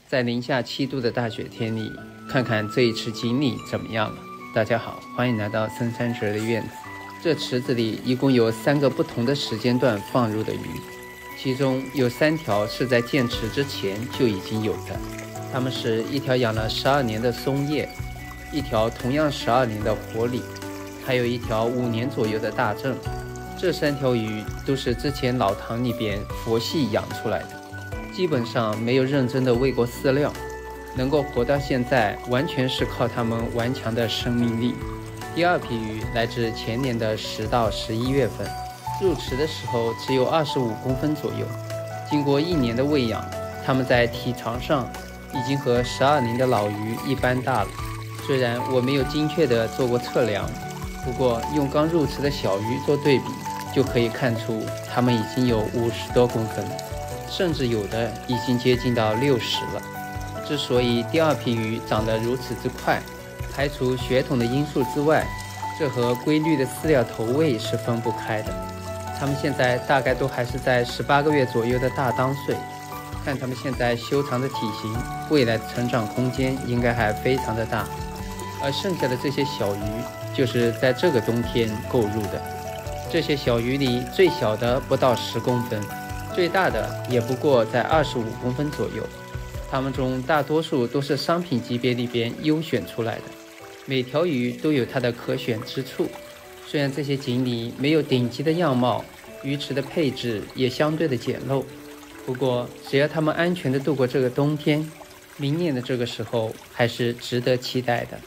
在零下7度的大雪天里，看看这一池锦鲤怎么样了。大家好，欢迎来到森山哲的院子。这池子里一共有3个不同的时间段放入的鱼，其中有3条是在建池之前就已经有的。它们是一条养了12年的松叶，一条同样12年的活鲤，还有一条5年左右的大正。这3条鱼都是之前老塘里边佛系养出来的，基本上没有认真的喂过饲料，能够活到现在完全是靠它们顽强的生命力。第2批鱼来自前年的10到11月份，入池的时候只有25公分左右。经过1年的喂养，它们在体长上已经和12年的老鱼一般大了。虽然我没有精确的做过测量，不过用刚入池的小鱼做对比，就可以看出它们已经有50多公分，甚至有的已经接近到60了。之所以第2批鱼长得如此之快，排除血统的因素之外，这和规律的饲料投喂是分不开的。它们现在大概都还是在18个月左右的大当岁，看它们现在修长的体型，未来的成长空间应该还非常的大。而剩下的这些小鱼就是在这个冬天购入的。这些小鱼里最小的不到10公分，最大的也不过在25公分左右。它们中大多数都是商品级别里边优选出来的，每条鱼都有它的可选之处。虽然这些锦鲤没有顶级的样貌，鱼池的配置也相对的简陋，不过只要它们安全的度过这个冬天，明年的这个时候还是值得期待的。